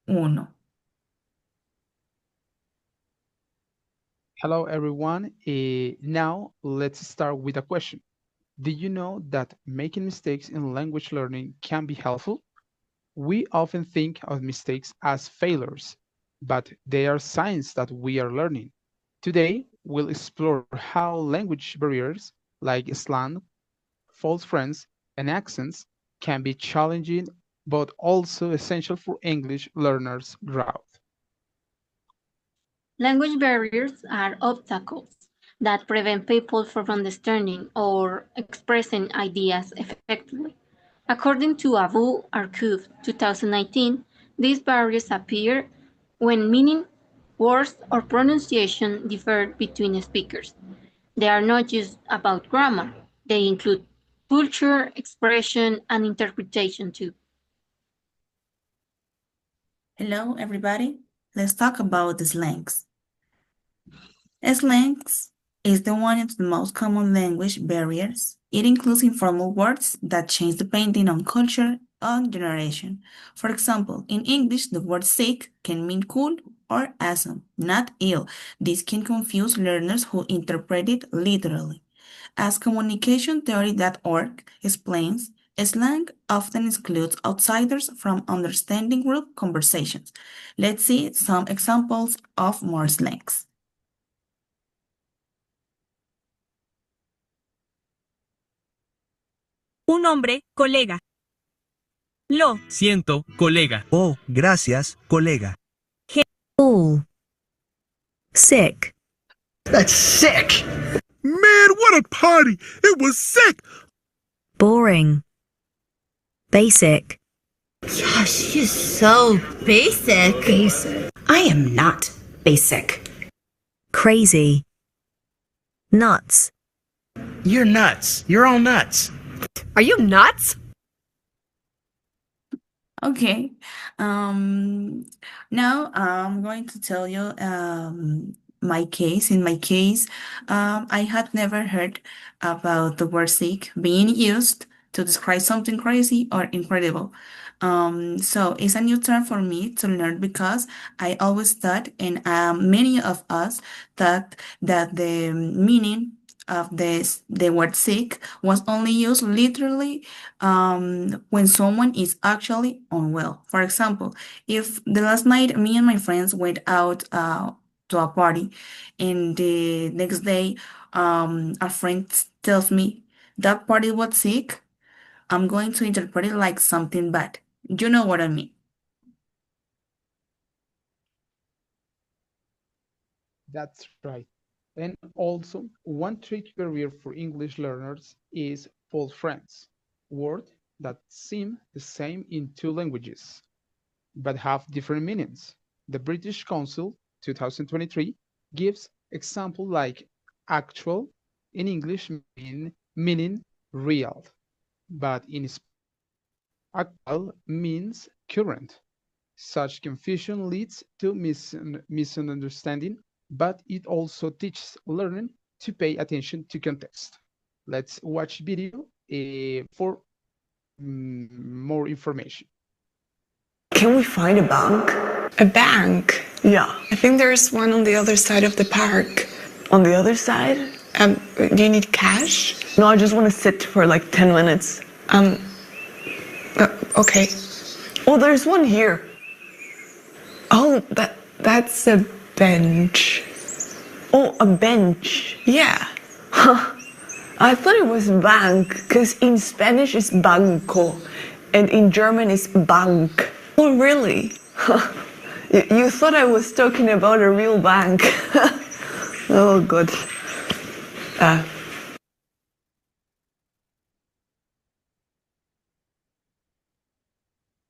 uno. Hello, everyone. Now, let's start with a question. Did you know that making mistakes in language learning can be helpful? We often think of mistakes as failures, but they are signs that we are learning. Today, we'll explore how language barriers like slang, false friends, and accents can be challenging but also essential for English learners' growth. Language barriers are obstacles that prevent people from understanding or expressing ideas effectively. According to Abu Arquf 2019, these barriers appear when meaning, words, or pronunciation differ between speakers. They are not just about grammar, they include culture, expression, and interpretation too. Hello, everybody. Let's talk about the slangs. Slangs is the one of the most common language barriers. It includes informal words that change depending on culture and generation. For example, in English, the word sick can mean cool or awesome, not ill. This can confuse learners who interpret it literally. As communicationtheory.org explains, slang often excludes outsiders from understanding group conversations. Let's see some examples of more slangs. Un hombre, colega. Lo. Siento, colega. Oh, gracias, colega. Cool. Sick. That's sick! Man, what a party! It was sick! Boring. Basic. Gosh, you're so basic. I am not basic. Crazy. Nuts. You're nuts. You're all nuts. Are you nuts? Okay. Now I'm going to tell you my case. In my case, I had never heard about the word sick being used to describe something crazy or incredible. So it's a new term for me to learn because I always thought, and many of us thought that the meaning of the word sick was only used literally when someone is actually unwell. For example, if the last night me and my friends went out to a party and the next day a friend tells me that party was sick, I'm going to interpret it like something bad. You know what I mean? That's right. And also, one tricky barrier for English learners is false friends, words that seem the same in two languages but have different meanings. The British Council 2023 gives example like actual in English meaning real, but in actual means current. Such confusion leads to misunderstanding, but it also teaches learning to pay attention to context. Let's watch video for more information. Can we find a bank? A bank? Yeah. I think there's one on the other side of the park. On the other side? Do you need cash? No, I just want to sit for like 10 minutes. Okay. Oh, there's one here. Oh, that's a bench. Oh, a bench. Yeah. I thought it was bank, because in Spanish it's banco, and in German it's bank. Oh, really? You thought I was talking about a real bank. Oh, God.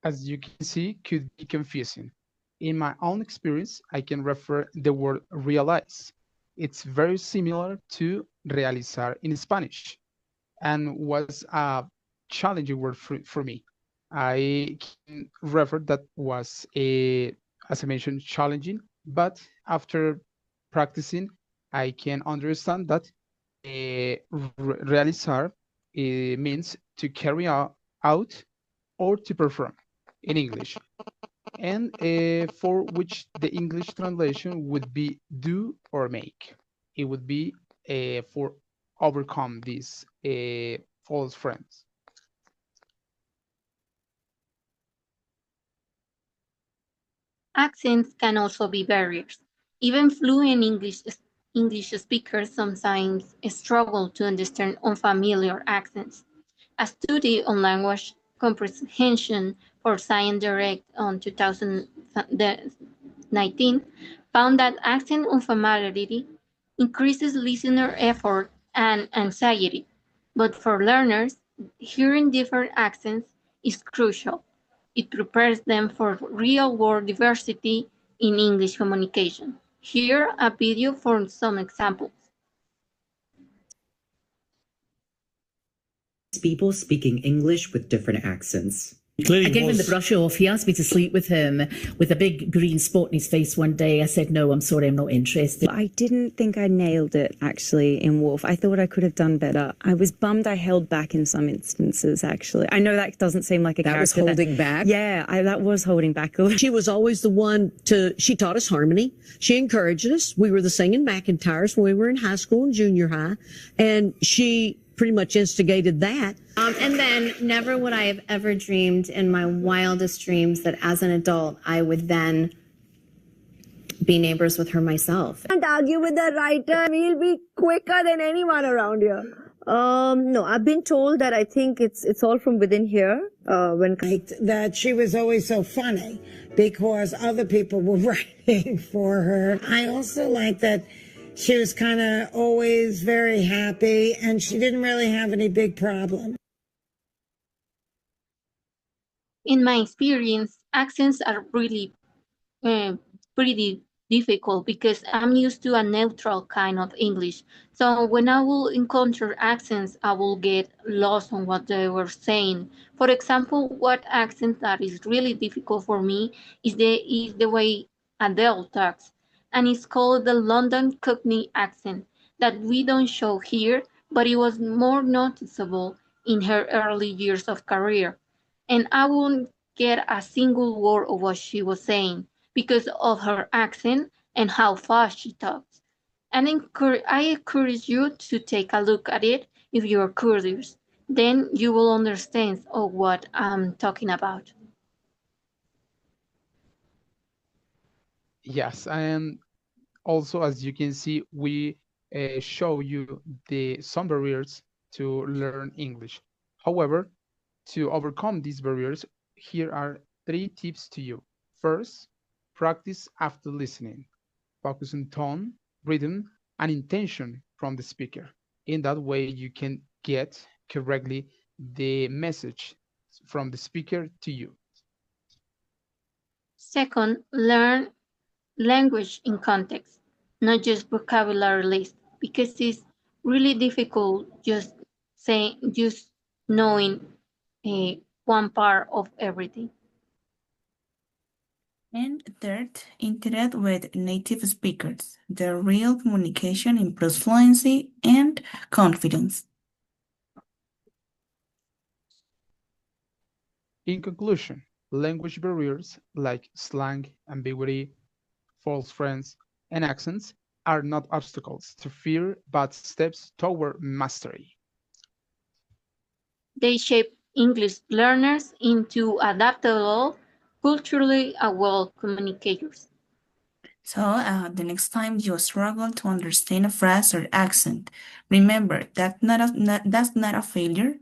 As you can see, could be confusing. In my own experience, I can refer the word realize. It's very similar to realizar in Spanish and was a challenging word for me. I can refer that was as I mentioned, challenging, but after practicing, I can understand that realizar means to carry out or to perform in English. and for which the English translation would be do or make. It would be for overcome these false friends. Accents can also be barriers. Even fluent English speakers sometimes struggle to understand unfamiliar accents. A study on language comprehension for Science Direct on 2019 found that accent unfamiliarity increases listener effort and anxiety. But for learners, hearing different accents is crucial. It prepares them for real-world diversity in English communication. Here, a video for some examples. People speaking English with different accents. I gave him the brush off. He asked me to sleep with him with a big green spot in his face one day. I said, no, I'm sorry, I'm not interested. I didn't think I nailed it, actually, in Wolf. I thought I could have done better. I was bummed I held back in some instances, actually. I know that doesn't seem like a character. That was holding back? Yeah, that was holding back a little. She was always the one she taught us harmony. She encouraged us. We were the singing McIntyres when we were in high school and junior high. And she pretty much instigated that. And then never would I have ever dreamed in my wildest dreams that as an adult, I would then be neighbors with her myself. Can't argue with the writer. We'll be quicker than anyone around here. No, I've been told that I think it's all from within here. That she was always so funny because other people were writing for her. I also like that she was kind of always very happy and she didn't really have any big problems. In my experience, accents are really pretty difficult because I'm used to a neutral kind of English. So when I will encounter accents, I will get lost on what they were saying. For example, what accent that is really difficult for me is the way Adele talks. And it's called the London Cockney accent that we don't show here, but it was more noticeable in her early years of career. And I won't get a single word of what she was saying because of her accent and how fast she talks. And I encourage you to take a look at it if you're curious. Then you will understand what I'm talking about. Yes, and also as you can see, we show you some barriers to learn English. However, to overcome these barriers, here are 3 tips to you. First, practice after listening. Focus on tone, rhythm, and intention from the speaker. In that way, you can get correctly the message from the speaker to you. Second, learn language in context, not just vocabulary list, because it's really difficult just knowing one part of everything. And third, interact with native speakers. The real communication improves fluency and confidence. In conclusion, language barriers like slang, ambiguity, false friends, and accents are not obstacles to fear, but steps toward mastery. They shape English learners into adaptable, culturally aware communicators. So, the next time you struggle to understand a phrase or accent, remember that that's not a failure,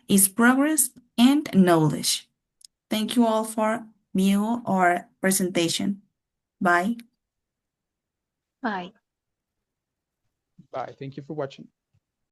it's progress and knowledge. Thank you all for viewing our presentation. Bye. Bye. Bye. Thank you for watching.